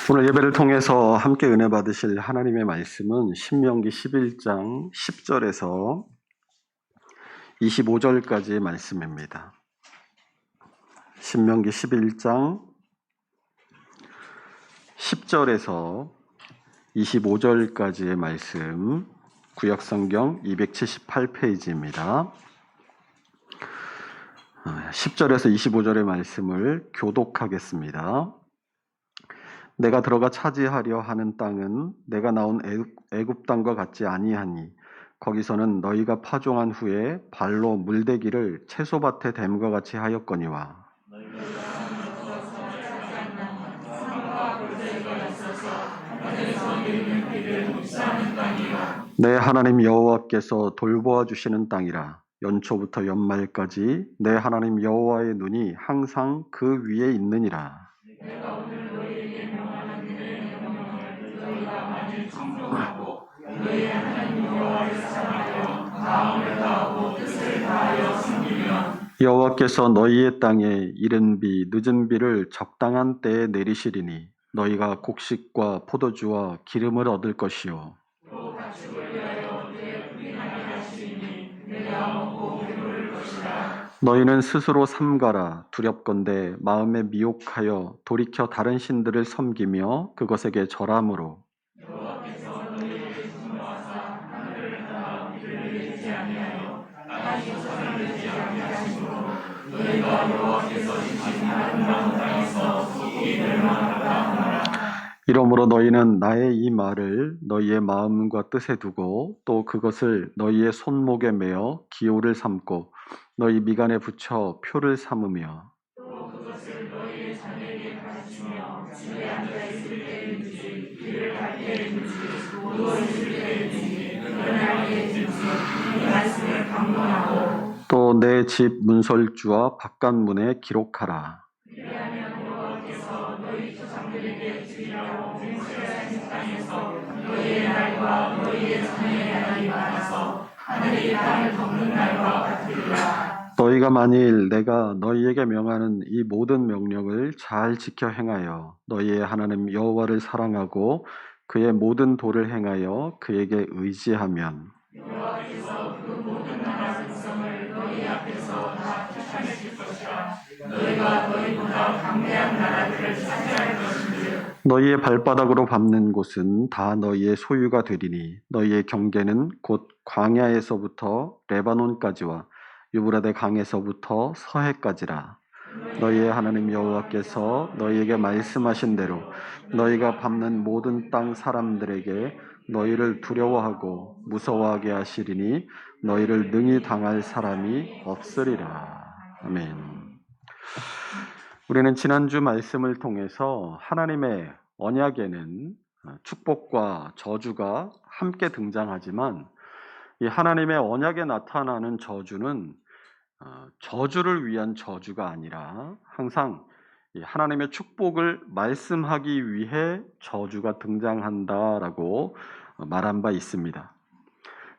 오늘 예배를 통해서 함께 은혜 받으실 하나님의 말씀은 신명기 11장 10절에서 25절까지의 말씀입니다. 신명기 11장 10절에서 25절까지의 말씀, 구역성경 278페이지입니다. 10절에서 25절의 말씀을 교독하겠습니다. 내가 들어가 차지하려 하는 땅은 내가 나온 애굽 땅과 같지 아니하니 거기서는 너희가 파종한 후에 발로 물대기를 채소밭에 댐과 같이 하였거니와 내 하나님 여호와께서 돌보아 주시는 땅이라. 연초부터 연말까지 내 하나님 여호와의 눈이 항상 그 위에 있느니라. 여호와께서 너희의 땅에 이른 비 늦은 비를 적당한 때에 내리시리니 너희가 곡식과 포도주와 기름을 얻을 것이요 너희는 스스로 삼가라. 두렵건대 마음에 미혹하여 돌이켜 다른 신들을 섬기며 그것에게 절함으로 이러므로 너희는 나의 이 말을 너희의 마음과 뜻에 두고 또 그것을 너희의 손목에 매어 기호를 삼고 너희 미간에 붙여 표를 삼으며 또 내 집 문설주와 바깥문에 기록하라. 너희가 만일 내가 너희에게 명하는 이 모든 명령을 잘 지켜 행하여 너희의 하나님 여호와를 사랑하고 그의 모든 도를 행하여 그에게 의지하면 너희의 발바닥으로 밟는 곳은 다 너희의 소유가 되리니 너희의 경계는 곧 광야에서부터 레바논까지와 유브라데 강에서부터 서해까지라. 너희의 하나님 여호와께서 너희에게 말씀하신 대로 너희가 밟는 모든 땅 사람들에게 너희를 두려워하고 무서워하게 하시리니 너희를 능히 당할 사람이 없으리라. 아멘. 우리는 지난주 말씀을 통해서 하나님의 언약에는 축복과 저주가 함께 등장하지만 이 하나님의 언약에 나타나는 저주는 저주를 위한 저주가 아니라 항상 이 하나님의 축복을 말씀하기 위해 저주가 등장한다라고 말한 바 있습니다.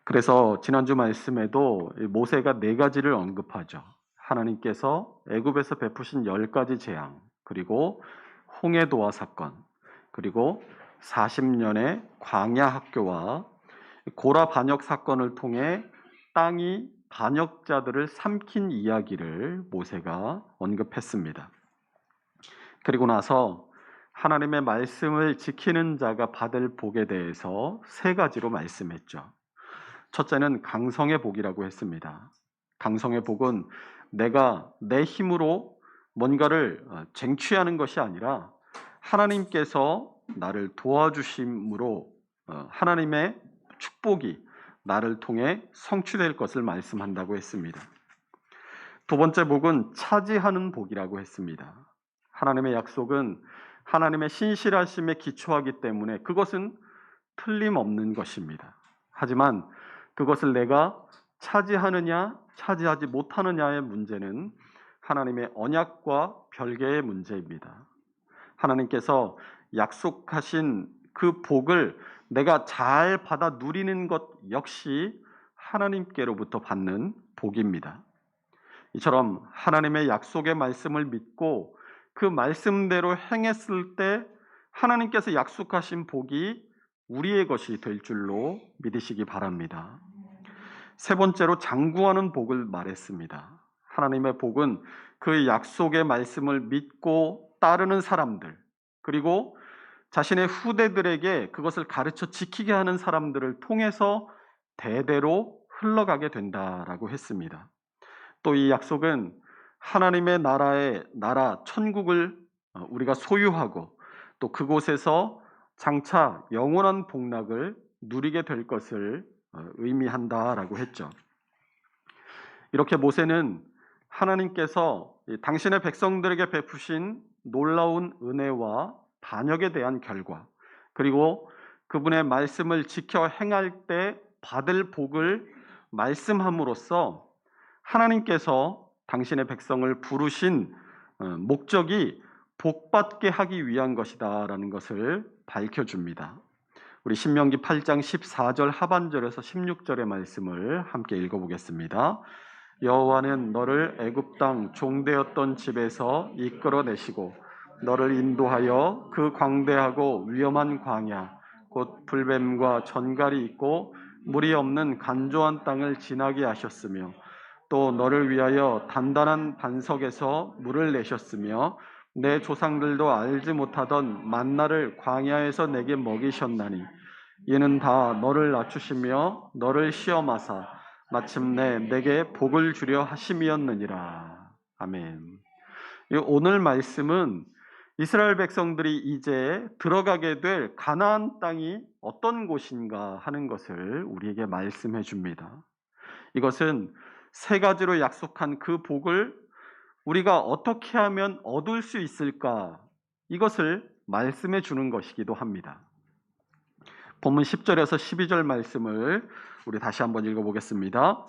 그래서 지난주 말씀에도 모세가 4가지를 언급하죠. 하나님께서 애굽에서 베푸신 10가지 재앙, 그리고 홍해도화 사건, 그리고 40년의 광야 학교와 고라 반역 사건을 통해 땅이 반역자들을 삼킨 이야기를 모세가 언급했습니다. 그리고 나서 하나님의 말씀을 지키는 자가 받을 복에 대해서 3가지로 말씀했죠. 첫째는 강성의 복이라고 했습니다. 강성의 복은 내가 내 힘으로 뭔가를 쟁취하는 것이 아니라 하나님께서 나를 도와주심으로 하나님의 축복이 나를 통해 성취될 것을 말씀한다고 했습니다. 2번째 복은 차지하는 복이라고 했습니다. 하나님의 약속은 하나님의 신실하심에 기초하기 때문에 그것은 틀림없는 것입니다. 하지만 그것을 내가 차지하느냐 차지하지 못하느냐의 문제는 하나님의 언약과 별개의 문제입니다. 하나님께서 약속하신 그 복을 내가 잘 받아 누리는 것 역시 하나님께로부터 받는 복입니다. 이처럼 하나님의 약속의 말씀을 믿고 그 말씀대로 행했을 때 하나님께서 약속하신 복이 우리의 것이 될 줄로 믿으시기 바랍니다. 세 번째로 장구하는 복을 말했습니다. 하나님의 복은 그 약속의 말씀을 믿고 따르는 사람들, 그리고 자신의 후대들에게 그것을 가르쳐 지키게 하는 사람들을 통해서 대대로 흘러가게 된다라고 했습니다. 또 이 약속은 하나님의 나라 천국을 우리가 소유하고 또 그곳에서 장차 영원한 복락을 누리게 될 것을 의미한다라고 했죠. 이렇게 모세는 하나님께서 당신의 백성들에게 베푸신 놀라운 은혜와 반역에 대한 결과, 그리고 그분의 말씀을 지켜 행할 때 받을 복을 말씀함으로써 하나님께서 당신의 백성을 부르신 목적이 복받게 하기 위한 것이다라는 것을 밝혀줍니다. 우리 신명기 8장 14절 하반절에서 16절의 말씀을 함께 읽어보겠습니다. 여호와는 너를 애굽 땅 종되었던 집에서 이끌어내시고 너를 인도하여 그 광대하고 위험한 광야 곧 불뱀과 전갈이 있고 물이 없는 간조한 땅을 지나게 하셨으며 또 너를 위하여 단단한 반석에서 물을 내셨으며 내 조상들도 알지 못하던 만나를 광야에서 내게 먹이셨나니 이는 다 너를 낮추시며 너를 시험하사 마침내 내게 복을 주려 하심이었느니라. 아멘. 오늘 말씀은 이스라엘 백성들이 이제 들어가게 될 가나안 땅이 어떤 곳인가 하는 것을 우리에게 말씀해 줍니다. 이것은 세 가지로 약속한 그 복을 우리가 어떻게 하면 얻을 수 있을까? 이것을 말씀해 주는 것이기도 합니다. 본문 10절에서 12절 말씀을 우리 다시 한번 읽어보겠습니다.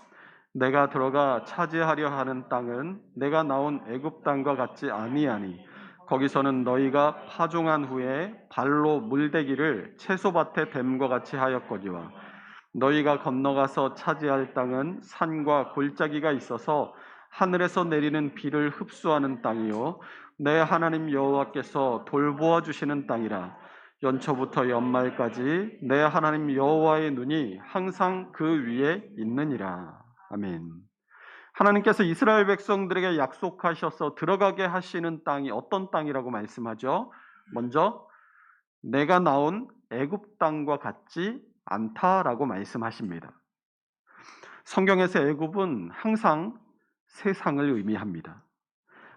내가 들어가 차지하려 하는 땅은 내가 나온 애굽 땅과 같지 아니하니 거기서는 너희가 파종한 후에 발로 물대기를 채소밭에 댐과 같이 하였거니와 너희가 건너가서 차지할 땅은 산과 골짜기가 있어서 하늘에서 내리는 비를 흡수하는 땅이요 내 하나님 여호와께서 돌보아 주시는 땅이라. 연초부터 연말까지 내 하나님 여호와의 눈이 항상 그 위에 있느니라. 아멘. 하나님께서 이스라엘 백성들에게 약속하셔서 들어가게 하시는 땅이 어떤 땅이라고 말씀하죠? 먼저 내가 나온 애굽 땅과 같지 않다라고 말씀하십니다. 성경에서 애굽은 항상 세상을 의미합니다.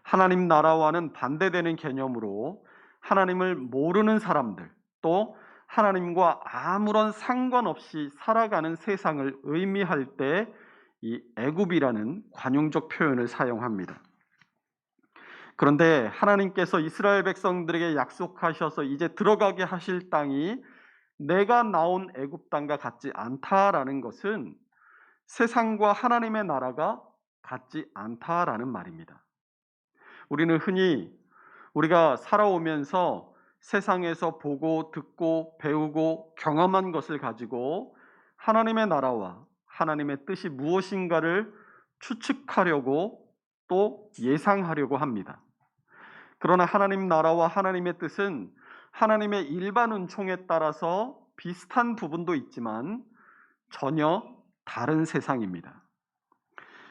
하나님 나라와는 반대되는 개념으로 하나님을 모르는 사람들, 또 하나님과 아무런 상관없이 살아가는 세상을 의미할 때 이 애굽이라는 관용적 표현을 사용합니다. 그런데 하나님께서 이스라엘 백성들에게 약속하셔서 이제 들어가게 하실 땅이 내가 나온 애굽 땅과 같지 않다라는 것은 세상과 하나님의 나라가 같지 않다라는 말입니다. 우리는 흔히 우리가 살아오면서 세상에서 보고 듣고 배우고 경험한 것을 가지고 하나님의 나라와 하나님의 뜻이 무엇인가를 추측하려고 또 예상하려고 합니다. 그러나 하나님 나라와 하나님의 뜻은 하나님의 일반 은총에 따라서 비슷한 부분도 있지만 전혀 다른 세상입니다.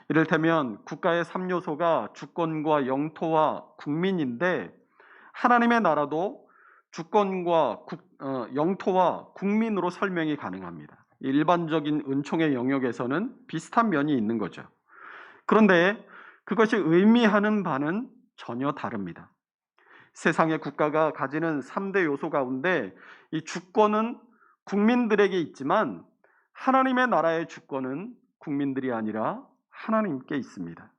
이를테면 국가의 3요소가 주권과 영토와 국민인데 하나님의 나라도 주권과 영토와 국민으로 설명이 가능합니다. 일반적인 은총의 영역에서는 비슷한 면이 있는 거죠. 그런데 그것이 의미하는 바는 전혀 다릅니다. 세상의 국가가 가지는 3대 요소 가운데 이 주권은 국민들에게 있지만 하나님의 나라의 주권은 국민들이 아니라 하나님께 있습니다.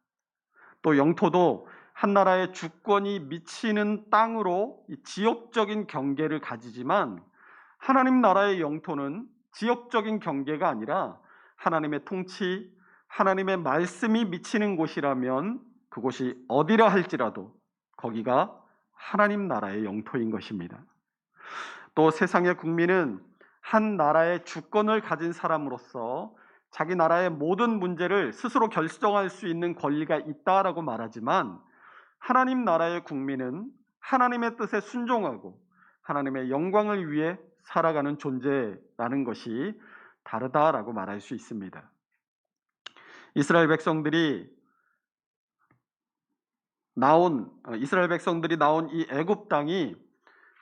또 영토도 한 나라의 주권이 미치는 땅으로 지역적인 경계를 가지지만 하나님 나라의 영토는 지역적인 경계가 아니라 하나님의 통치, 하나님의 말씀이 미치는 곳이라면 그곳이 어디라 할지라도 거기가 하나님 나라의 영토인 것입니다. 또 세상의 국민은 한 나라의 주권을 가진 사람으로서 자기 나라의 모든 문제를 스스로 결정할 수 있는 권리가 있다라고 말하지만 하나님 나라의 국민은 하나님의 뜻에 순종하고 하나님의 영광을 위해 살아가는 존재라는 것이 다르다라고 말할 수 있습니다. 이스라엘 백성들이 나온 이 애굽 땅이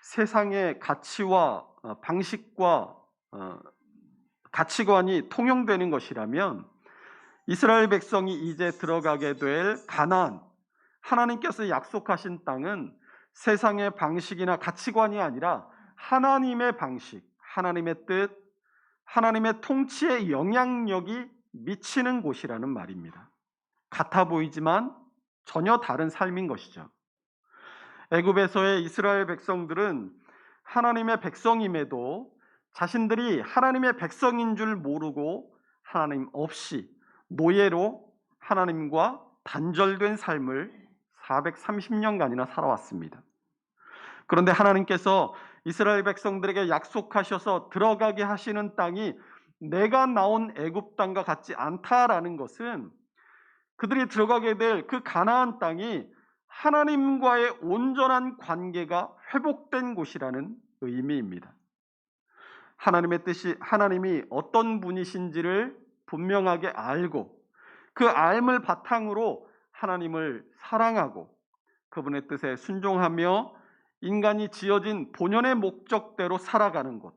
세상의 가치와 방식과 가치관이 통용되는 것이라면 이스라엘 백성이 이제 들어가게 될 가나안, 하나님께서 약속하신 땅은 세상의 방식이나 가치관이 아니라 하나님의 방식, 하나님의 뜻, 하나님의 통치의 영향력이 미치는 곳이라는 말입니다. 같아 보이지만 전혀 다른 삶인 것이죠. 애굽에서의 이스라엘 백성들은 하나님의 백성임에도 자신들이 하나님의 백성인 줄 모르고 하나님 없이 노예로 하나님과 단절된 삶을 430년간이나 살아왔습니다. 그런데 하나님께서 이스라엘 백성들에게 약속하셔서 들어가게 하시는 땅이 내가 나온 애굽 땅과 같지 않다라는 것은 그들이 들어가게 될 그 가나안 땅이 하나님과의 온전한 관계가 회복된 곳이라는 의미입니다. 하나님의 뜻이, 하나님이 어떤 분이신지를 분명하게 알고 그 알을 바탕으로 하나님을 사랑하고 그분의 뜻에 순종하며 인간이 지어진 본연의 목적대로 살아가는 곳,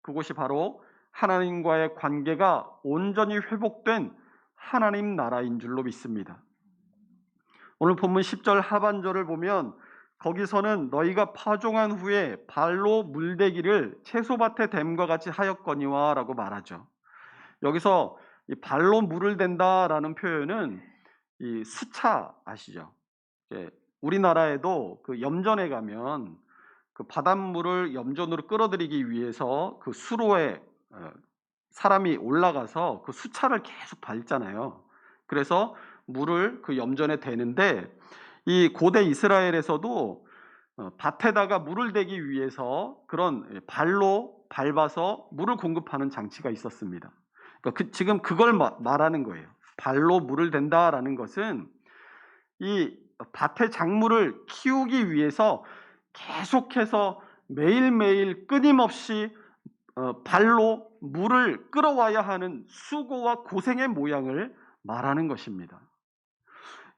그곳이 바로 하나님과의 관계가 온전히 회복된 하나님 나라인 줄로 믿습니다. 오늘 본문 10절 하반절을 보면 거기서는 너희가 파종한 후에 발로 물대기를 채소밭에 댐과 같이 하였거니와 라고 말하죠. 여기서 이 발로 물을 댄다라는 표현은 이 수차 아시죠? 우리나라에도 그 염전에 가면 그 바닷물을 염전으로 끌어들이기 위해서 그 수로에 사람이 올라가서 그 수차를 계속 밟잖아요. 그래서 물을 그 염전에 대는데 이 고대 이스라엘에서도 밭에다가 물을 대기 위해서 그런 발로 밟아서 물을 공급하는 장치가 있었습니다. 그러니까 지금 그걸 말하는 거예요. 발로 물을 댄다라는 것은 이 밭의 작물을 키우기 위해서 계속해서 매일매일 끊임없이 발로 물을 끌어와야 하는 수고와 고생의 모양을 말하는 것입니다.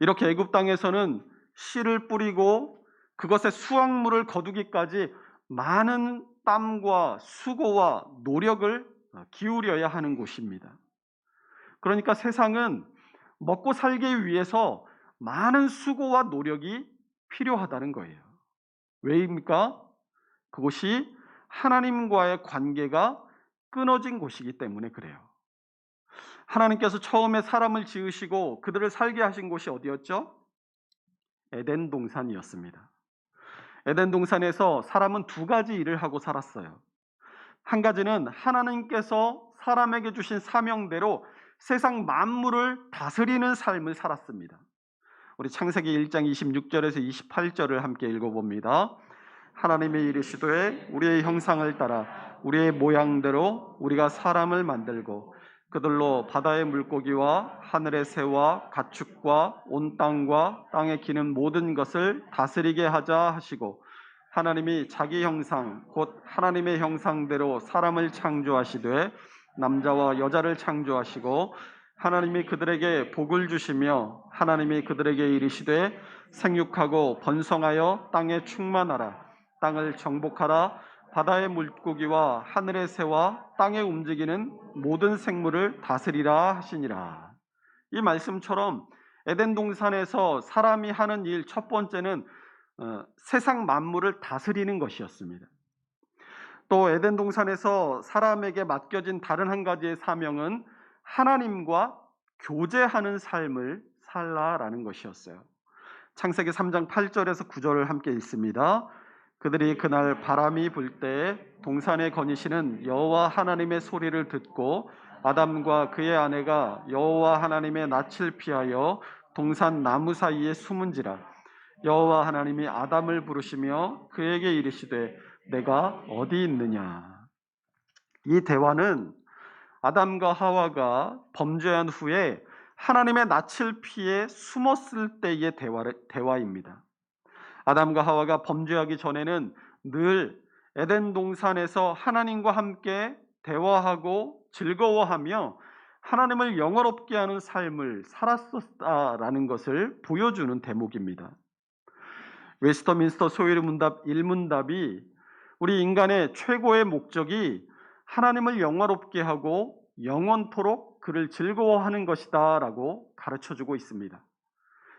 이렇게 애굽 땅에서는 씨를 뿌리고 그것의 수확물을 거두기까지 많은 땀과 수고와 노력을 기울여야 하는 곳입니다. 그러니까 세상은 먹고 살기 위해서 많은 수고와 노력이 필요하다는 거예요. 왜입니까? 그곳이 하나님과의 관계가 끊어진 곳이기 때문에 그래요. 하나님께서 처음에 사람을 지으시고 그들을 살게 하신 곳이 어디였죠? 에덴 동산이었습니다. 에덴 동산에서 사람은 두 가지 일을 하고 살았어요. 한 가지는 하나님께서 사람에게 주신 사명대로 세상 만물을 다스리는 삶을 살았습니다. 우리 창세기 1장 26절에서 28절을 함께 읽어봅니다. 하나님이 이르시되 우리의 형상을 따라 우리의 모양대로 우리가 사람을 만들고 그들로 바다의 물고기와 하늘의 새와 가축과 온 땅과 땅에 기는 모든 것을 다스리게 하자 하시고 하나님이 자기 형상 곧 하나님의 형상대로 사람을 창조하시되 남자와 여자를 창조하시고 하나님이 그들에게 복을 주시며 하나님이 그들에게 이르시되 생육하고 번성하여 땅에 충만하라 땅을 정복하라 바다의 물고기와 하늘의 새와 땅에 움직이는 모든 생물을 다스리라 하시니라. 이 말씀처럼 에덴 동산에서 사람이 하는 일 첫 번째는 세상 만물을 다스리는 것이었습니다. 또 에덴 동산에서 사람에게 맡겨진 다른 한 가지의 사명은 하나님과 교제하는 삶을 살라라는 것이었어요. 창세기 3장 8절에서 9절을 함께 읽습니다. 그들이 그날 바람이 불 때 동산에 거니시는 여호와 하나님의 소리를 듣고 아담과 그의 아내가 여호와 하나님의 낯을 피하여 동산 나무 사이에 숨은지라. 여호와 하나님이 아담을 부르시며 그에게 이르시되 내가 어디 있느냐. 이 대화는 아담과 하와가 범죄한 후에 하나님의 낯을 피해 숨었을 때의 대화입니다. 아담과 하와가 범죄하기 전에는 늘 에덴 동산에서 하나님과 함께 대화하고 즐거워하며 하나님을 영화롭게 하는 삶을 살았었다라는 것을 보여주는 대목입니다. 웨스터민스터 소요리 문답 1문답이 우리 인간의 최고의 목적이 하나님을 영화롭게 하고 영원토록 그를 즐거워하는 것이다 라고 가르쳐주고 있습니다.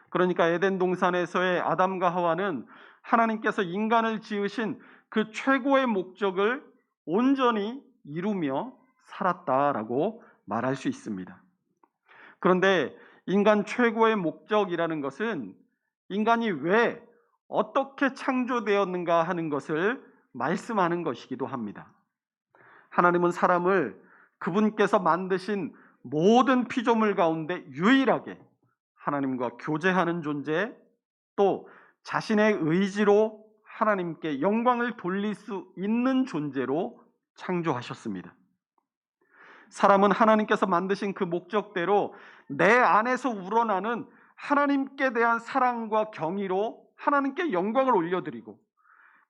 그러니까 에덴 동산에서의 아담과 하와는 하나님께서 인간을 지으신 그 최고의 목적을 온전히 이루며 살았다라고 말할 수 있습니다. 그런데 인간 최고의 목적이라는 것은 인간이 왜 어떻게 창조되었는가 하는 것을 말씀하는 것이기도 합니다. 하나님은 사람을 그분께서 만드신 모든 피조물 가운데 유일하게 하나님과 교제하는 존재, 또 자신의 의지로 하나님께 영광을 돌릴 수 있는 존재로 창조하셨습니다. 사람은 하나님께서 만드신 그 목적대로 내 안에서 우러나는 하나님께 대한 사랑과 경의로 하나님께 영광을 올려드리고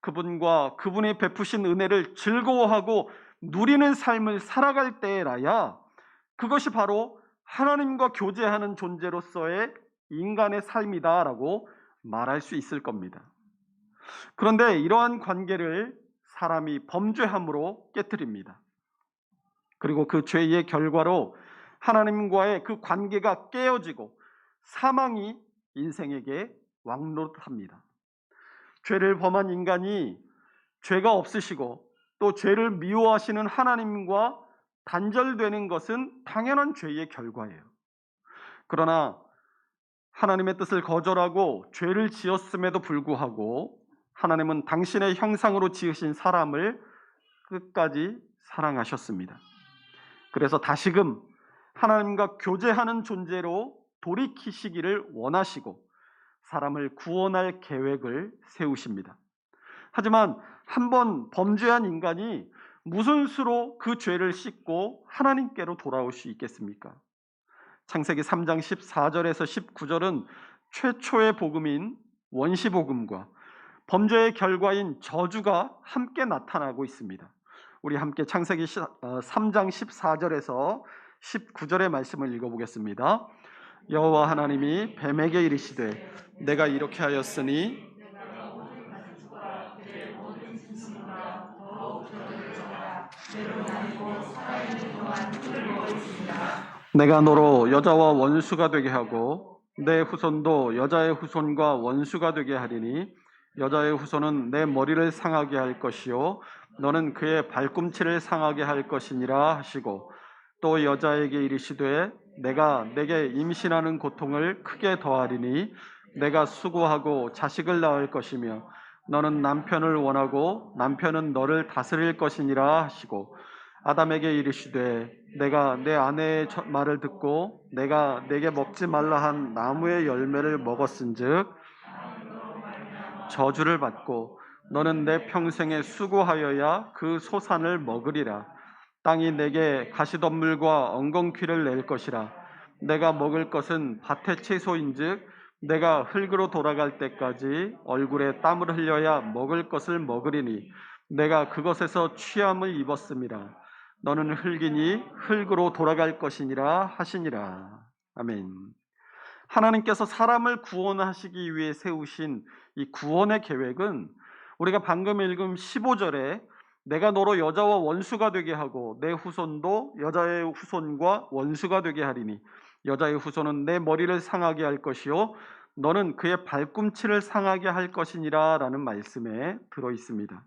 그분과 그분이 베푸신 은혜를 즐거워하고 누리는 삶을 살아갈 때라야 그것이 바로 하나님과 교제하는 존재로서의 인간의 삶이다라고 말할 수 있을 겁니다. 그런데 이러한 관계를 사람이 범죄함으로 깨뜨립니다. 그리고 그 죄의 결과로 하나님과의 그 관계가 깨어지고 사망이 인생에게 왕노릇합니다. 죄를 범한 인간이 죄가 없으시고 또 죄를 미워하시는 하나님과 단절되는 것은 당연한 죄의 결과예요. 그러나 하나님의 뜻을 거절하고 죄를 지었음에도 불구하고 하나님은 당신의 형상으로 지으신 사람을 끝까지 사랑하셨습니다. 그래서 다시금 하나님과 교제하는 존재로 돌이키시기를 원하시고 사람을 구원할 계획을 세우십니다. 하지만 한번 범죄한 인간이 무슨 수로 그 죄를 씻고 하나님께로 돌아올 수 있겠습니까? 창세기 3장 14절에서 19절은 최초의 복음인 원시복음과 범죄의 결과인 저주가 함께 나타나고 있습니다. 우리 함께 창세기 3장 14절에서 19절의 말씀을 읽어보겠습니다. 여호와 하나님이 뱀에게 이르시되 내가 이렇게 하였으니 내가 너로 여자와 원수가 되게 하고 내 후손도 여자의 후손과 원수가 되게 하리니 여자의 후손은 내 머리를 상하게 할 것이요 너는 그의 발꿈치를 상하게 할 것이니라 하시고 또 여자에게 이르시되 내가 내게 임신하는 고통을 크게 더하리니 내가 수고하고 자식을 낳을 것이며 너는 남편을 원하고 남편은 너를 다스릴 것이니라 하시고 아담에게 이르시되 내가 내 아내의 말을 듣고 내가 내게 먹지 말라 한 나무의 열매를 먹었은즉 저주를 받고 너는 내 평생에 수고하여야 그 소산을 먹으리라. 땅이 내게 가시덤물과 엉겅퀴를 낼 것이라. 내가 먹을 것은 밭의 채소인즉 내가 흙으로 돌아갈 때까지 얼굴에 땀을 흘려야 먹을 것을 먹으리니 내가 그것에서 취함을 입었음이라. 너는 흙이니 흙으로 돌아갈 것이니라 하시니라. 아멘. 하나님께서 사람을 구원하시기 위해 세우신 이 구원의 계획은 우리가 방금 읽은 15절에 내가 너로 여자와 원수가 되게 하고 내 후손도 여자의 후손과 원수가 되게 하리니 여자의 후손은 내 머리를 상하게 할 것이요 너는 그의 발꿈치를 상하게 할 것이니라 라는 말씀에 들어 있습니다.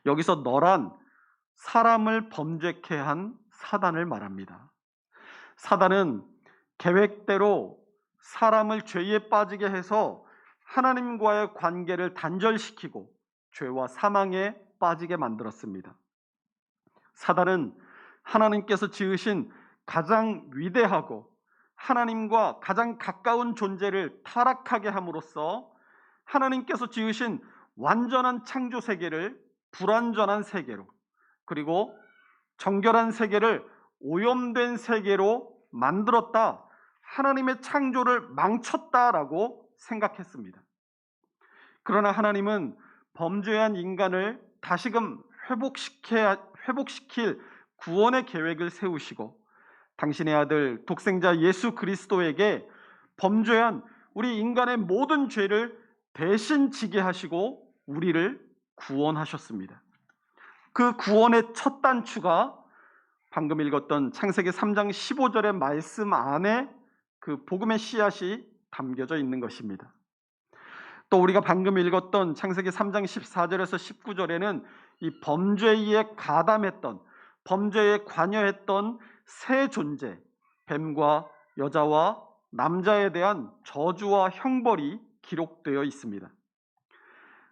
여기서 너란 사람을 범죄케 한 사단을 말합니다. 사단은 계획대로 사람을 죄에 빠지게 해서 하나님과의 관계를 단절시키고 죄와 사망에 빠지게 만들었습니다. 사단은 하나님께서 지으신 가장 위대하고 하나님과 가장 가까운 존재를 타락하게 함으로써 하나님께서 지으신 완전한 창조 세계를 불완전한 세계로 그리고 정결한 세계를 오염된 세계로 만들었다. 하나님의 창조를 망쳤다라고 생각했습니다. 그러나 하나님은 범죄한 인간을 다시금 회복시킬 구원의 계획을 세우시고 당신의 아들 독생자 예수 그리스도에게 범죄한 우리 인간의 모든 죄를 대신 지게 하시고 우리를 구원하셨습니다. 그 구원의 첫 단추가 방금 읽었던 창세기 3장 15절의 말씀 안에 그 복음의 씨앗이 담겨져 있는 것입니다. 또 우리가 방금 읽었던 창세기 3장 14절에서 19절에는 이 범죄에 가담했던, 범죄에 관여했던 세 존재, 뱀과 여자와 남자에 대한 저주와 형벌이 기록되어 있습니다.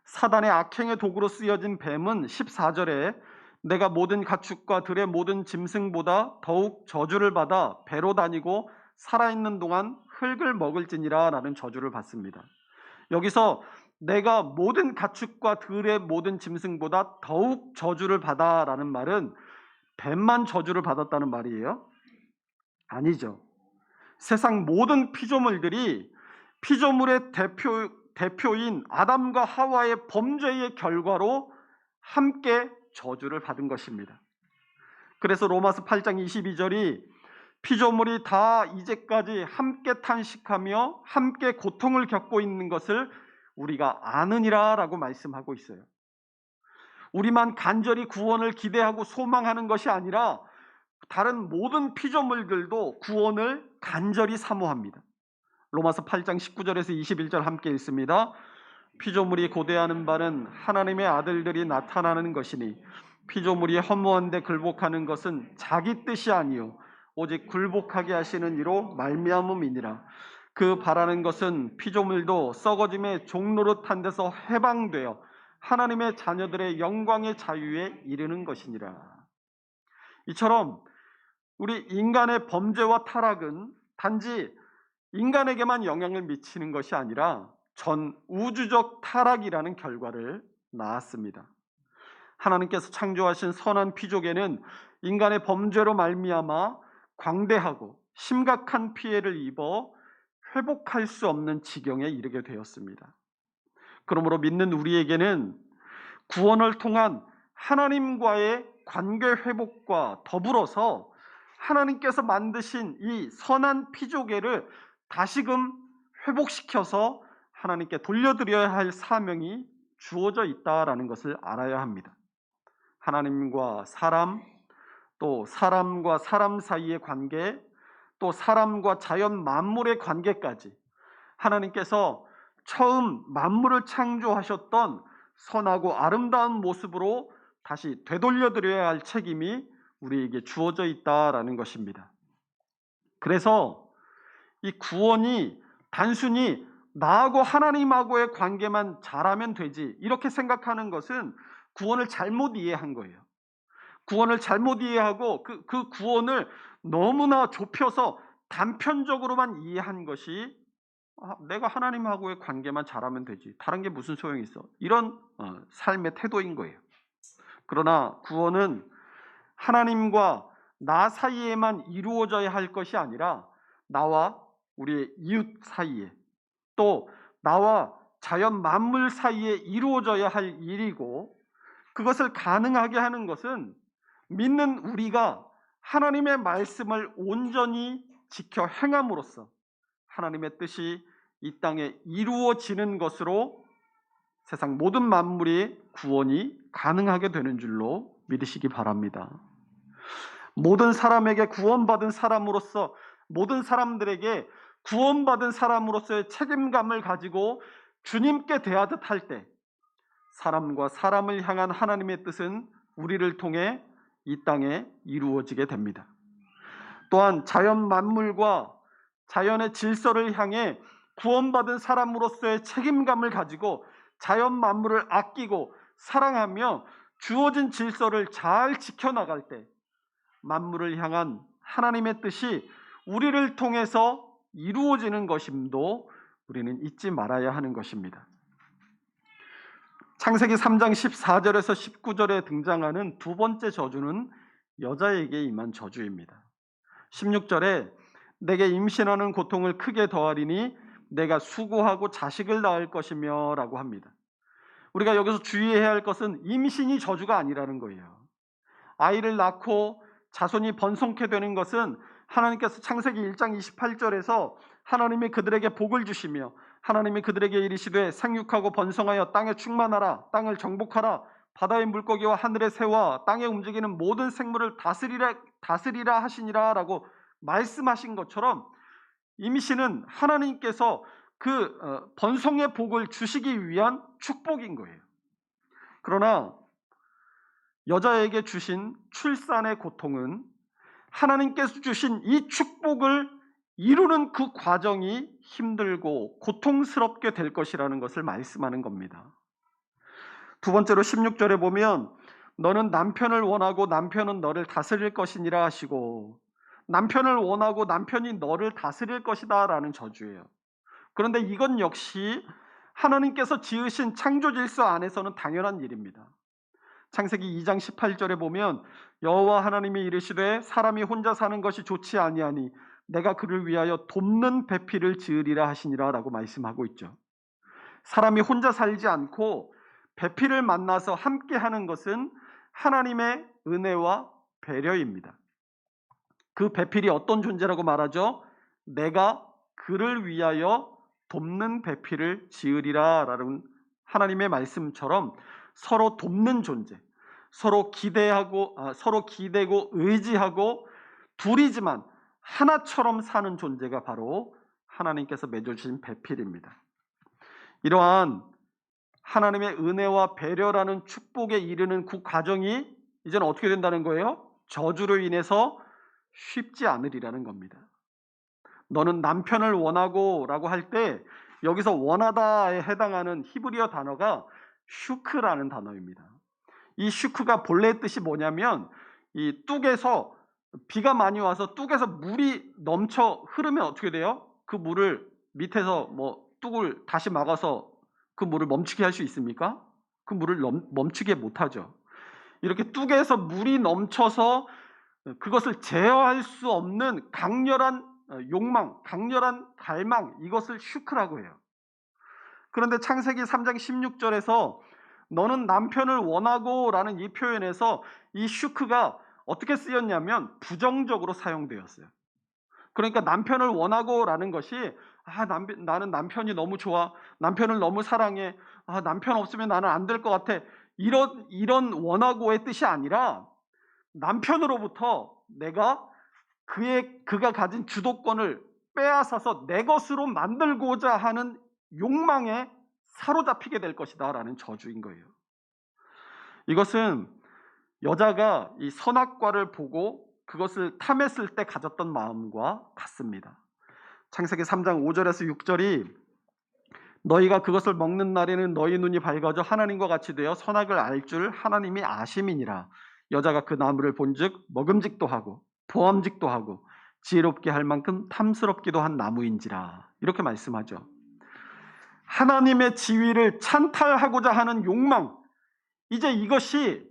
사단의 악행의 도구로 쓰여진 뱀은 14절에 내가 모든 가축과 들의 모든 짐승보다 더욱 저주를 받아 배로 다니고 살아있는 동안 흙을 먹을지니라 라는 저주를 받습니다. 여기서 내가 모든 가축과 들의 모든 짐승보다 더욱 저주를 받아 라는 말은 뱀만 저주를 받았다는 말이에요? 아니죠. 세상 모든 피조물들이 피조물의 대표인 아담과 하와의 범죄의 결과로 함께 저주를 받은 것입니다. 그래서 로마서 8장 22절이 피조물이 다 이제까지 함께 탄식하며 함께 고통을 겪고 있는 것을 우리가 아느니라 라고 말씀하고 있어요. 우리만 간절히 구원을 기대하고 소망하는 것이 아니라 다른 모든 피조물들도 구원을 간절히 사모합니다. 로마서 8장 19절에서 21절 함께 읽습니다. 피조물이 고대하는 바는 하나님의 아들들이 나타나는 것이니 피조물이 허무한데 굴복하는 것은 자기 뜻이 아니요 오직 굴복하게 하시는 이로 말미암음이니라. 그 바라는 것은 피조물도 썩어짐의 종노릇한 데서 해방되어 하나님의 자녀들의 영광의 자유에 이르는 것이니라. 이처럼 우리 인간의 범죄와 타락은 단지 인간에게만 영향을 미치는 것이 아니라 전 우주적 타락이라는 결과를 낳았습니다. 하나님께서 창조하신 선한 피조계는 인간의 범죄로 말미암아 광대하고 심각한 피해를 입어 회복할 수 없는 지경에 이르게 되었습니다. 그러므로 믿는 우리에게는 구원을 통한 하나님과의 관계 회복과 더불어서 하나님께서 만드신 이 선한 피조계를 다시금 회복시켜서 하나님께 돌려드려야 할 사명이 주어져 있다라는 것을 알아야 합니다. 하나님과 사람, 또 사람과 사람 사이의 관계, 또 사람과 자연 만물의 관계까지 하나님께서 처음 만물을 창조하셨던 선하고 아름다운 모습으로 다시 되돌려드려야 할 책임이 우리에게 주어져 있다라는 것입니다. 그래서 이 구원이 단순히 나하고 하나님하고의 관계만 잘하면 되지 이렇게 생각하는 것은 구원을 잘못 이해한 거예요. 구원을 잘못 이해하고 그 구원을 너무나 좁혀서 단편적으로만 이해한 것이 내가 하나님하고의 관계만 잘하면 되지 다른 게 무슨 소용이 있어 이런 삶의 태도인 거예요. 그러나 구원은 하나님과 나 사이에만 이루어져야 할 것이 아니라 나와 우리의 이웃 사이에 또 나와 자연 만물 사이에 이루어져야 할 일이고 그것을 가능하게 하는 것은 믿는 우리가 하나님의 말씀을 온전히 지켜 행함으로써 하나님의 뜻이 이 땅에 이루어지는 것으로 세상 모든 만물이 구원이 가능하게 되는 줄로 믿으시기 바랍니다. 모든 사람에게 구원받은 사람으로서 모든 사람들에게 구원받은 사람으로서의 책임감을 가지고 주님께 대하듯 할 때 사람과 사람을 향한 하나님의 뜻은 우리를 통해 이 땅에 이루어지게 됩니다. 또한 자연 만물과 자연의 질서를 향해 구원받은 사람으로서의 책임감을 가지고 자연 만물을 아끼고 사랑하며 주어진 질서를 잘 지켜나갈 때 만물을 향한 하나님의 뜻이 우리를 통해서 이루어지는 것임도 우리는 잊지 말아야 하는 것입니다. 창세기 3장 14절에서 19절에 등장하는 두 번째 저주는 여자에게 임한 저주입니다. 16절에 내게 임신하는 고통을 크게 더하리니 내가 수고하고 자식을 낳을 것이며 라고 합니다. 우리가 여기서 주의해야 할 것은 임신이 저주가 아니라는 거예요. 아이를 낳고 자손이 번성케 되는 것은 하나님께서 창세기 1장 28절에서 하나님이 그들에게 복을 주시며 하나님이 그들에게 이르시되 생육하고 번성하여 땅에 충만하라, 땅을 정복하라, 바다의 물고기와 하늘의 새와 땅에 움직이는 모든 생물을 다스리라 하시니라 라고 말씀하신 것처럼 임신은 하나님께서 그 번성의 복을 주시기 위한 축복인 거예요. 그러나 여자에게 주신 출산의 고통은 하나님께서 주신 이 축복을 이루는 그 과정이 힘들고 고통스럽게 될 것이라는 것을 말씀하는 겁니다. 두 번째로 16절에 보면 너는 남편을 원하고 남편은 너를 다스릴 것이니라 하시고, 남편을 원하고 남편이 너를 다스릴 것이다 라는 저주예요. 그런데 이건 역시 하나님께서 지으신 창조 질서 안에서는 당연한 일입니다. 창세기 2장 18절에 보면 여호와 하나님이 이르시되 사람이 혼자 사는 것이 좋지 아니하니 내가 그를 위하여 돕는 배필을 지으리라 하시니라 라고 말씀하고 있죠. 사람이 혼자 살지 않고 배필을 만나서 함께 하는 것은 하나님의 은혜와 배려입니다. 그 배필이 어떤 존재라고 말하죠? 내가 그를 위하여 돕는 배필을 지으리라 라는 하나님의 말씀처럼 서로 돕는 존재, 서로 기대고 의지하고 둘이지만 하나처럼 사는 존재가 바로 하나님께서 맺어주신 배필입니다. 이러한 하나님의 은혜와 배려라는 축복에 이르는 그 과정이 이제는 어떻게 된다는 거예요? 저주로 인해서 쉽지 않으리라는 겁니다. 너는 남편을 원하고 라고 할 때 여기서 원하다에 해당하는 히브리어 단어가 슈크라는 단어입니다. 이 슈크가 본래 뜻이 뭐냐면 이 뚝에서 비가 많이 와서 뚝에서 물이 넘쳐 흐르면 어떻게 돼요? 그 물을 밑에서 뚝을 다시 막아서 그 물을 멈추게 할 수 있습니까? 그 물을 멈추게 못하죠. 이렇게 뚝에서 물이 넘쳐서 그것을 제어할 수 없는 강렬한 욕망, 강렬한 갈망, 이것을 슈크라고 해요. 그런데 창세기 3장 16절에서 너는 남편을 원하고 라는 이 표현에서 이 슈크가 어떻게 쓰였냐면 부정적으로 사용되었어요. 그러니까 남편을 원하고 라는 것이 나는 남편이 너무 좋아, 남편을 너무 사랑해, 남편 없으면 나는 안 될 것 같아, 이런 원하고의 뜻이 아니라 남편으로부터 내가 그가 가진 주도권을 빼앗아서 내 것으로 만들고자 하는 욕망에 사로잡히게 될 것이다 라는 저주인 거예요. 이것은 여자가 이 선악과를 보고 그것을 탐했을 때 가졌던 마음과 같습니다. 창세기 3장 5절에서 6절이 너희가 그것을 먹는 날에는 너희 눈이 밝아져 하나님과 같이 되어 선악을 알 줄 하나님이 아심이니라. 여자가 그 나무를 본즉 먹음직도 하고 보암직도 하고 지혜롭게 할 만큼 탐스럽기도 한 나무인지라. 이렇게 말씀하죠. 하나님의 지위를 찬탈하고자 하는 욕망, 이제 이것이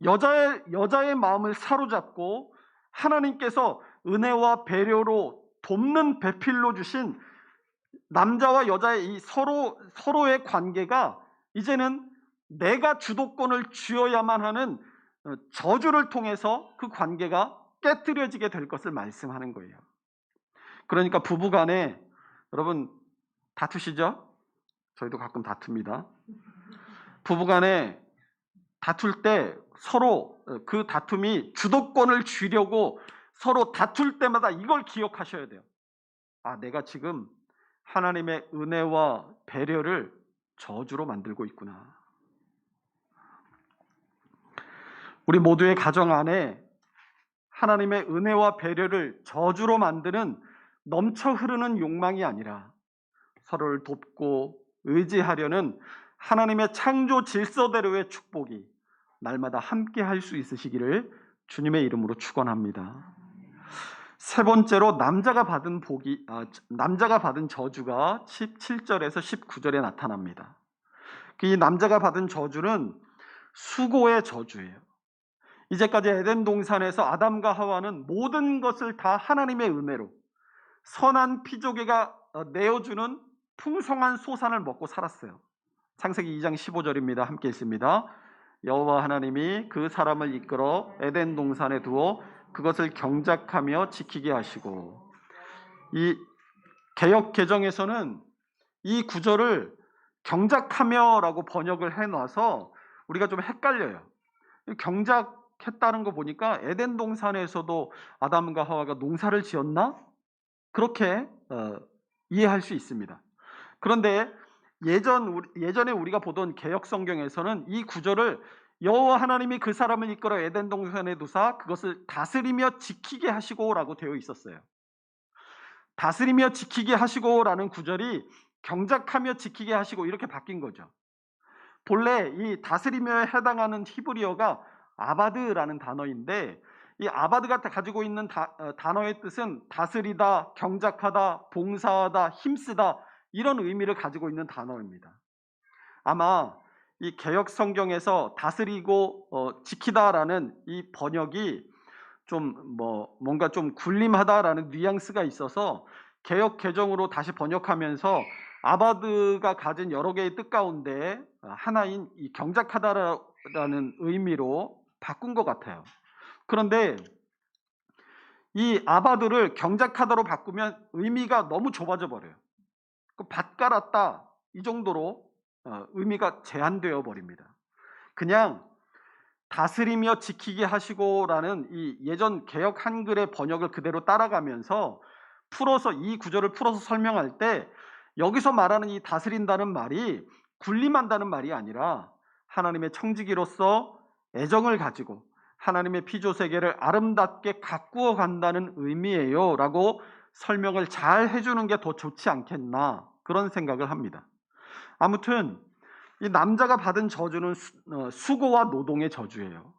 여자의 마음을 사로잡고 하나님께서 은혜와 배려로 돕는 배필로 주신 남자와 여자의 이 서로의 관계가 이제는 내가 주도권을 쥐어야만 하는 저주를 통해서 그 관계가 깨뜨려지게 될 것을 말씀하는 거예요. 그러니까 부부간에 여러분 다투시죠? 저희도 가끔 다툽니다. 부부간에 다툴 때 서로 그 다툼이 주도권을 쥐려고 서로 다툴 때마다 이걸 기억하셔야 돼요. 내가 지금 하나님의 은혜와 배려를 저주로 만들고 있구나. 우리 모두의 가정 안에 하나님의 은혜와 배려를 저주로 만드는 넘쳐 흐르는 욕망이 아니라 서로를 돕고 의지하려는 하나님의 창조 질서대로의 축복이 날마다 함께 할 수 있으시기를 주님의 이름으로 축원합니다. 세 번째로 남자가 받은 저주가 17절에서 19절에 나타납니다. 이 남자가 받은 저주는 수고의 저주예요. 이제까지 에덴 동산에서 아담과 하와는 모든 것을 다 하나님의 은혜로 선한 피조개가 내어주는 풍성한 소산을 먹고 살았어요. 창세기 2장 15절입니다. 함께 읽습니다. 여호와 하나님이 그 사람을 이끌어 에덴 동산에 두어 그것을 경작하며 지키게 하시고, 이 개역 개정에서는 이 구절을 경작하며라고 번역을 해놔서 우리가 좀 헷갈려요. 경작했다는 거 보니까 에덴 동산에서도 아담과 하와가 농사를 지었나? 그렇게 이해할 수 있습니다. 그런데 예전에 우리가 보던 개역 성경에서는 이 구절을 여호와 하나님이 그 사람을 이끌어 에덴 동산에 두사 그것을 다스리며 지키게 하시고라고 되어 있었어요. 다스리며 지키게 하시고라는 구절이 경작하며 지키게 하시고 이렇게 바뀐 거죠. 본래 이 다스리며에 해당하는 히브리어가 아바드라는 단어인데, 이 아바드가 가지고 있는 단어의 뜻은 다스리다, 경작하다, 봉사하다, 힘쓰다, 이런 의미를 가지고 있는 단어입니다. 아마 이 개역 성경에서 다스리고 지키다라는 이 번역이 좀 뭔가 좀 굴림하다라는 뉘앙스가 있어서 개역 개정으로 다시 번역하면서 아바드가 가진 여러 개의 뜻 가운데 하나인 이 경작하다라는 의미로 바꾼 것 같아요. 그런데 이 아바드를 경작하다로 바꾸면 의미가 너무 좁아져 버려요. 밭 갈았다 이 정도로 의미가 제한되어 버립니다. 그냥 다스리며 지키게 하시고라는 이 예전 개역 한글의 번역을 그대로 따라가면서 이 구절을 풀어서 설명할 때 여기서 말하는 이 다스린다는 말이 군림한다는 말이 아니라 하나님의 청지기로서 애정을 가지고 하나님의 피조 세계를 아름답게 가꾸어 간다는 의미예요 라고 설명을 잘 해주는 게 더 좋지 않겠나, 그런 생각을 합니다. 아무튼 이 남자가 받은 저주는 수고와 노동의 저주예요.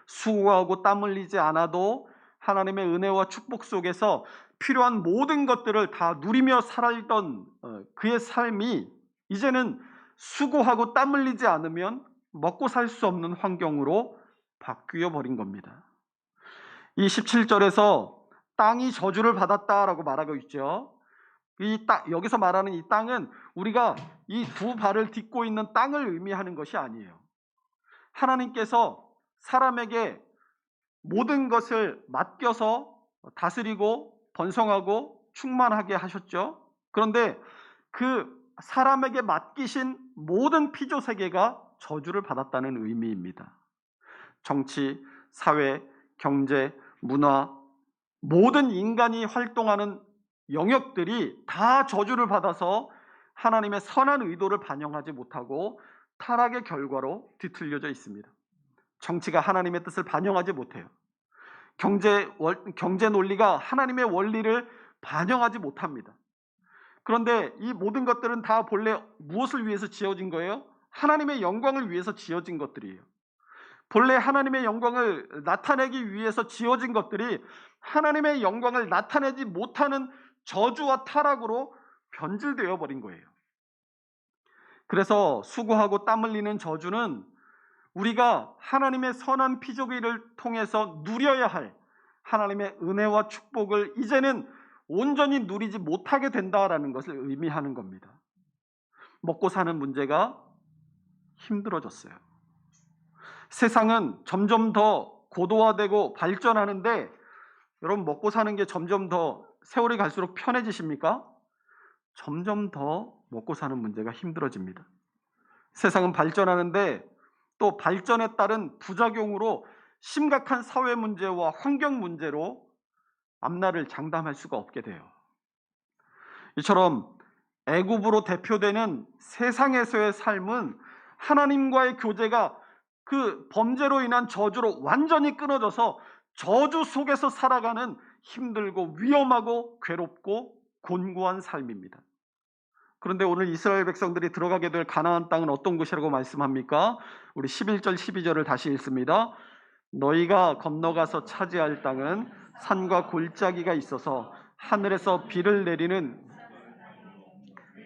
수고하고 땀 흘리지 않아도 하나님의 은혜와 축복 속에서 필요한 모든 것들을 다 누리며 살던 그의 삶이 이제는 수고하고 땀 흘리지 않으면 먹고 살 수 없는 환경으로 바뀌어 버린 겁니다. 이 17절에서 땅이 저주를 받았다라고 말하고 있죠. 여기서 말하는 이 땅은 우리가 이 두 발을 딛고 있는 땅을 의미하는 것이 아니에요. 하나님께서 사람에게 모든 것을 맡겨서 다스리고 번성하고 충만하게 하셨죠. 그런데 그 사람에게 맡기신 모든 피조 세계가 저주를 받았다는 의미입니다. 정치, 사회, 경제, 문화, 모든 인간이 활동하는 영역들이 다 저주를 받아서 하나님의 선한 의도를 반영하지 못하고 타락의 결과로 뒤틀려져 있습니다. 정치가 하나님의 뜻을 반영하지 못해요. 경제 논리가 하나님의 원리를 반영하지 못합니다. 그런데 이 모든 것들은 다 본래 무엇을 위해서 지어진 거예요? 하나님의 영광을 위해서 지어진 것들이에요. 본래 하나님의 영광을 나타내기 위해서 지어진 것들이 하나님의 영광을 나타내지 못하는 저주와 타락으로 변질되어 버린 거예요. 그래서 수고하고 땀 흘리는 저주는 우리가 하나님의 선한 피조기를 통해서 누려야 할 하나님의 은혜와 축복을 이제는 온전히 누리지 못하게 된다라는 것을 의미하는 겁니다. 먹고 사는 문제가 힘들어졌어요. 세상은 점점 더 고도화되고 발전하는데 여러분, 먹고 사는 게 점점 더 세월이 갈수록 편해지십니까? 점점 더 먹고 사는 문제가 힘들어집니다. 세상은 발전하는데 또 발전에 따른 부작용으로 심각한 사회 문제와 환경 문제로 앞날을 장담할 수가 없게 돼요. 이처럼 애굽으로 대표되는 세상에서의 삶은 하나님과의 교제가 그 범죄로 인한 저주로 완전히 끊어져서 저주 속에서 살아가는 힘들고 위험하고 괴롭고 곤고한 삶입니다. 그런데 오늘 이스라엘 백성들이 들어가게 될 가나안 땅은 어떤 곳이라고 말씀합니까? 우리 11절 12절을 다시 읽습니다. 너희가 건너가서 차지할 땅은 산과 골짜기가 있어서 하늘에서 비를 내리는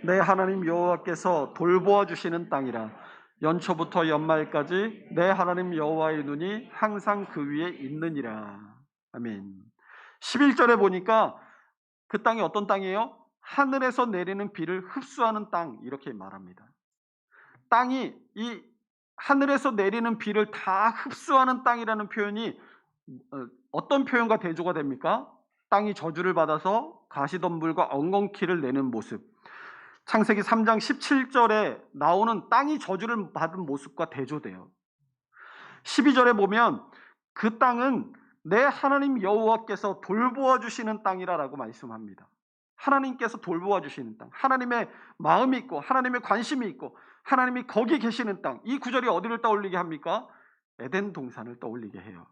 내 하나님 여호와께서 돌보아 주시는 땅이라. 연초부터 연말까지 내 하나님 여호와의 눈이 항상 그 위에 있느니라. 아멘. 11절에 보니까 그 땅이 어떤 땅이에요? 하늘에서 내리는 비를 흡수하는 땅, 이렇게 말합니다. 땅이 이 하늘에서 내리는 비를 다 흡수하는 땅이라는 표현이 어떤 표현과 대조가 됩니까? 땅이 저주를 받아서 가시덤불과 엉겅퀴를 내는 모습. 창세기 3장 17절에 나오는 땅이 저주를 받은 모습과 대조돼요. 12절에 보면 그 땅은 내 하나님 여호와께서 돌보아 주시는 땅이라고 말씀합니다. 하나님께서 돌보아 주시는 땅, 하나님의 마음이 있고 하나님의 관심이 있고 하나님이 거기 계시는 땅. 이 구절이 어디를 떠올리게 합니까? 에덴 동산을 떠올리게 해요.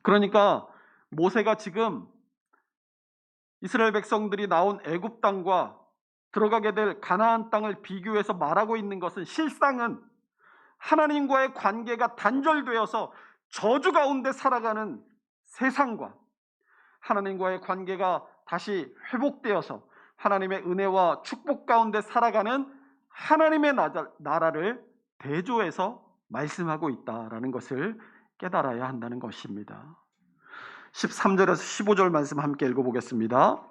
그러니까 모세가 지금 이스라엘 백성들이 나온 애굽 땅과 들어가게 될 가나안 땅을 비교해서 말하고 있는 것은 실상은 하나님과의 관계가 단절되어서 저주 가운데 살아가는 세상과 하나님과의 관계가 다시 회복되어서 하나님의 은혜와 축복 가운데 살아가는 하나님의 나라를 대조해서 말씀하고 있다라는 것을 깨달아야 한다는 것입니다. 13절에서 15절 말씀 함께 읽어보겠습니다.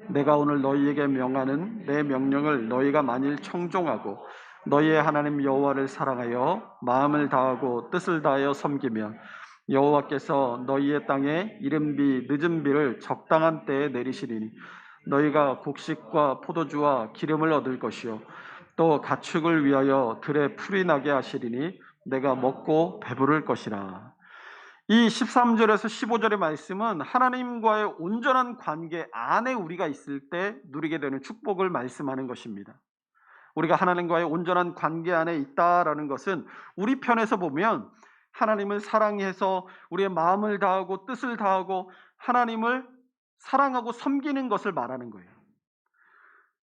내가 오늘 너희에게 명하는 내 명령을 너희가 만일 청종하고 너희의 하나님 여호와를 사랑하여 마음을 다하고 뜻을 다하여 섬기면 여호와께서 너희의 땅에 이른 비 늦은 비를 적당한 때에 내리시리니 너희가 곡식과 포도주와 기름을 얻을 것이요 또 가축을 위하여 들에 풀이 나게 하시리니 내가 먹고 배부를 것이라. 이 13절에서 15절의 말씀은 하나님과의 온전한 관계 안에 우리가 있을 때 누리게 되는 축복을 말씀하는 것입니다. 우리가 하나님과의 온전한 관계 안에 있다라는 것은 우리 편에서 보면 하나님을 사랑해서 우리의 마음을 다하고 뜻을 다하고 하나님을 사랑하고 섬기는 것을 말하는 거예요.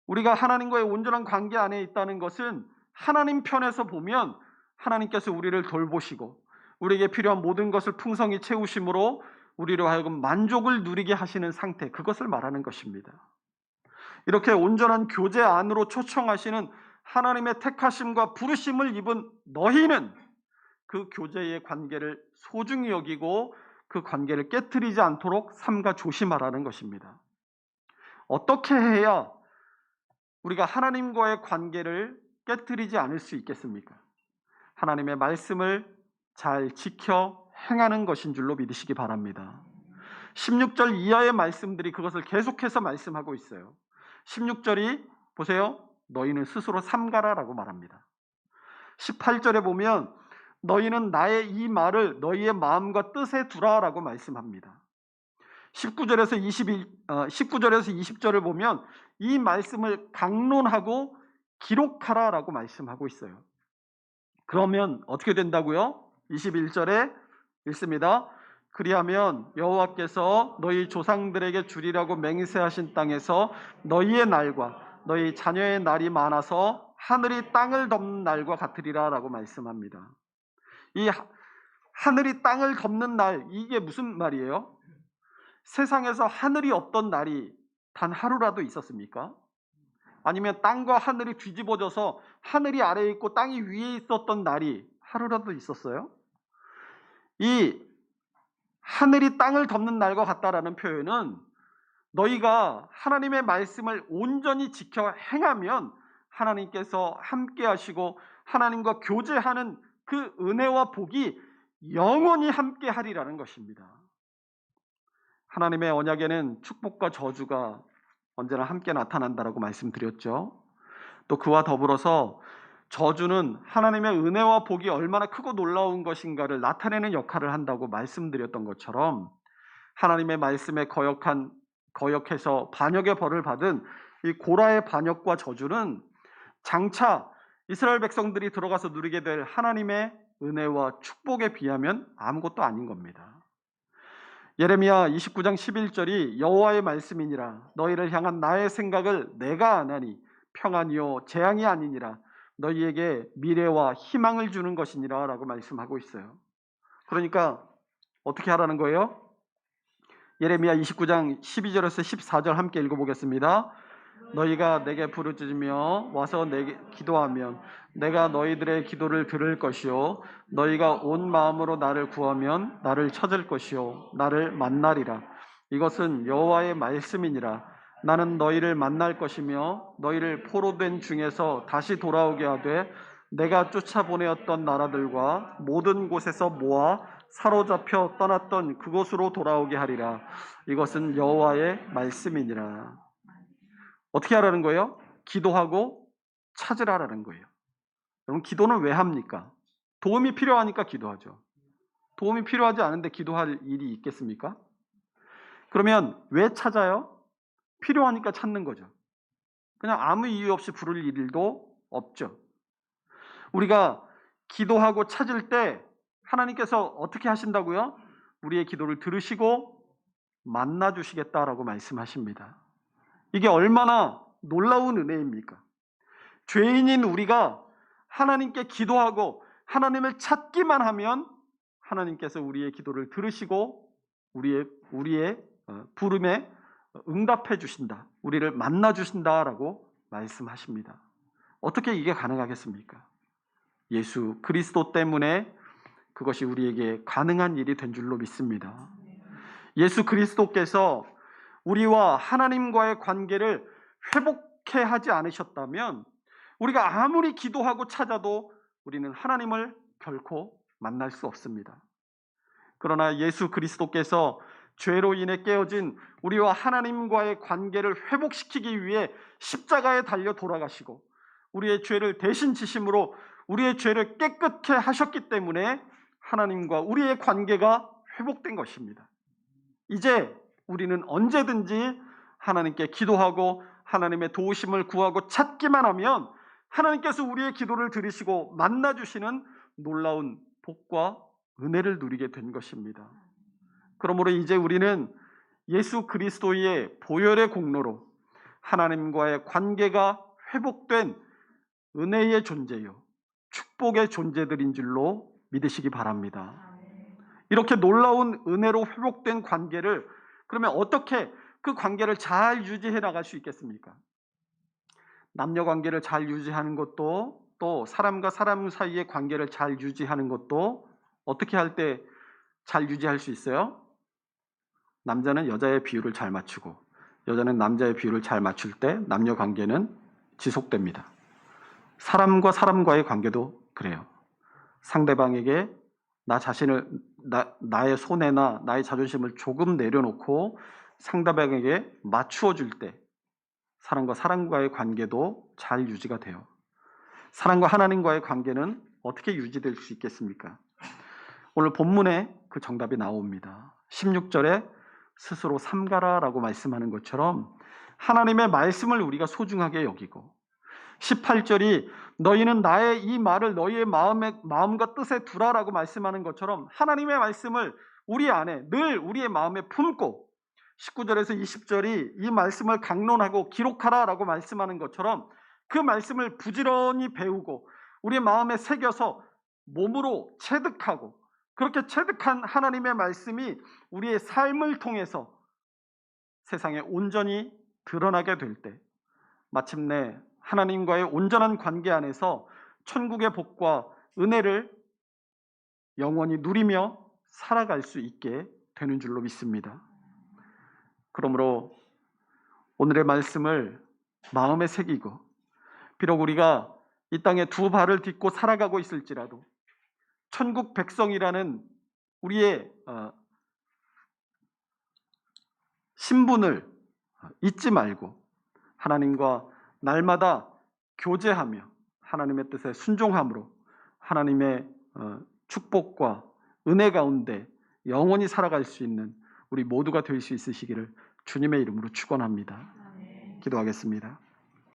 우리가 하나님과의 온전한 관계 안에 있다는 것은 하나님 편에서 보면 하나님께서 우리를 돌보시고 우리에게 필요한 모든 것을 풍성히 채우심으로 우리로 하여금 만족을 누리게 하시는 상태, 그것을 말하는 것입니다. 이렇게 온전한 교제 안으로 초청하시는 하나님의 택하심과 부르심을 입은 너희는 그 교제의 관계를 소중히 여기고 그 관계를 깨트리지 않도록 삼가 조심하라는 것입니다. 어떻게 해야 우리가 하나님과의 관계를 깨트리지 않을 수 있겠습니까? 하나님의 말씀을 잘 지켜 행하는 것인 줄로 믿으시기 바랍니다. 16절 이하의 말씀들이 그것을 계속해서 말씀하고 있어요. 16절이 보세요. 너희는 스스로 삼가라라고 말합니다. 18절에 보면 너희는 나의 이 말을 너희의 마음과 뜻에 두라라고 말씀합니다. 19절에서 20절을 보면 이 말씀을 강론하고 기록하라라고 말씀하고 있어요. 그러면 어떻게 된다고요? 21절에 읽습니다. 그리하면 여호와께서 너희 조상들에게 주리라고 맹세하신 땅에서 너희의 날과 너희 자녀의 날이 많아서 하늘이 땅을 덮는 날과 같으리라 라고 말씀합니다. 이 하늘이 땅을 덮는 날, 이게 무슨 말이에요? 세상에서 하늘이 없던 날이 단 하루라도 있었습니까? 아니면 땅과 하늘이 뒤집어져서 하늘이 아래에 있고 땅이 위에 있었던 날이 하루라도 있었어요? 이 하늘이 땅을 덮는 날과 같다라는 표현은 너희가 하나님의 말씀을 온전히 지켜 행하면 하나님께서 함께 하시고 하나님과 교제하는 그 은혜와 복이 영원히 함께 하리라는 것입니다. 하나님의 언약에는 축복과 저주가 언제나 함께 나타난다라고 말씀드렸죠. 또 그와 더불어서 저주는 하나님의 은혜와 복이 얼마나 크고 놀라운 것인가를 나타내는 역할을 한다고 말씀드렸던 것처럼 하나님의 말씀에 거역해서 반역의 벌을 받은 이 고라의 반역과 저주는 장차 이스라엘 백성들이 들어가서 누리게 될 하나님의 은혜와 축복에 비하면 아무것도 아닌 겁니다. 예레미야 29장 11절이 여호와의 말씀이니라 너희를 향한 나의 생각을 내가 아나니 평안이요 재앙이 아니니라 너희에게 미래와 희망을 주는 것이니라 라고 말씀하고 있어요. 그러니까 어떻게 하라는 거예요? 예레미야 29장 12절에서 14절 함께 읽어보겠습니다. 너희가 내게 부르짖으며 와서 내게 기도하면 내가 너희들의 기도를 들을 것이요 너희가 온 마음으로 나를 구하면 나를 찾을 것이요 나를 만나리라. 이것은 여호와의 말씀이니라. 나는 너희를 만날 것이며 너희를 포로된 중에서 다시 돌아오게 하되 내가 쫓아보내었던 나라들과 모든 곳에서 모아 사로잡혀 떠났던 그곳으로 돌아오게 하리라. 이것은 여호와의 말씀이니라. 어떻게 하라는 거예요? 기도하고 찾으라라는 거예요. 여러분, 기도는 왜 합니까? 도움이 필요하니까 기도하죠. 도움이 필요하지 않은데 기도할 일이 있겠습니까? 그러면 왜 찾아요? 필요하니까 찾는 거죠. 그냥 아무 이유 없이 부를 일도 없죠. 우리가 기도하고 찾을 때 하나님께서 어떻게 하신다고요? 우리의 기도를 들으시고 만나 주시겠다라고 말씀하십니다. 이게 얼마나 놀라운 은혜입니까? 죄인인 우리가 하나님께 기도하고 하나님을 찾기만 하면 하나님께서 우리의 기도를 들으시고 우리의 부름에 응답해 주신다. 우리를 만나 주신다라고 말씀하십니다. 어떻게 이게 가능하겠습니까? 예수 그리스도 때문에 그것이 우리에게 가능한 일이 된 줄로 믿습니다. 예수 그리스도께서 우리와 하나님과의 관계를 회복해 하지 않으셨다면 우리가 아무리 기도하고 찾아도 우리는 하나님을 결코 만날 수 없습니다. 그러나 예수 그리스도께서 죄로 인해 깨어진 우리와 하나님과의 관계를 회복시키기 위해 십자가에 달려 돌아가시고 우리의 죄를 대신 지심으로 우리의 죄를 깨끗게 하셨기 때문에 하나님과 우리의 관계가 회복된 것입니다. 이제 우리는 언제든지 하나님께 기도하고 하나님의 도우심을 구하고 찾기만 하면 하나님께서 우리의 기도를 들으시고 만나주시는 놀라운 복과 은혜를 누리게 된 것입니다. 그러므로 이제 우리는 예수 그리스도의 보혈의 공로로 하나님과의 관계가 회복된 은혜의 존재요, 축복의 존재들인 줄로 믿으시기 바랍니다. 이렇게 놀라운 은혜로 회복된 관계를 그러면 어떻게 그 관계를 잘 유지해 나갈 수 있겠습니까? 남녀 관계를 잘 유지하는 것도, 또 사람과 사람 사이의 관계를 잘 유지하는 것도 어떻게 할 때 잘 유지할 수 있어요? 남자는 여자의 비율을 잘 맞추고 여자는 남자의 비율을 잘 맞출 때 남녀 관계는 지속됩니다. 사람과 사람과의 관계도 그래요. 상대방에게 나의 손해나 나의 자존심을 조금 내려놓고 상대방에게 맞추어 줄 때 사람과 사람과의 관계도 잘 유지가 돼요. 사람과 하나님과의 관계는 어떻게 유지될 수 있겠습니까? 오늘 본문에 그 정답이 나옵니다. 16절에 스스로 삼가라라고 말씀하는 것처럼 하나님의 말씀을 우리가 소중하게 여기고, 18절이 너희는 나의 이 말을 너희의 마음과 뜻에 두라라고 말씀하는 것처럼 하나님의 말씀을 우리 안에 늘 우리의 마음에 품고, 19절에서 20절이 이 말씀을 강론하고 기록하라라고 말씀하는 것처럼 그 말씀을 부지런히 배우고 우리의 마음에 새겨서 몸으로 체득하고, 그렇게 체득한 하나님의 말씀이 우리의 삶을 통해서 세상에 온전히 드러나게 될 때 마침내 하나님과의 온전한 관계 안에서 천국의 복과 은혜를 영원히 누리며 살아갈 수 있게 되는 줄로 믿습니다. 그러므로 오늘의 말씀을 마음에 새기고, 비록 우리가 이 땅에 두 발을 딛고 살아가고 있을지라도 천국 백성이라는 우리의 신분을 잊지 말고 하나님과 날마다 교제하며 하나님의 뜻에 순종함으로 하나님의 축복과 은혜 가운데 영원히 살아갈 수 있는 우리 모두가 될 수 있으시기를 주님의 이름으로 축원합니다. 기도하겠습니다.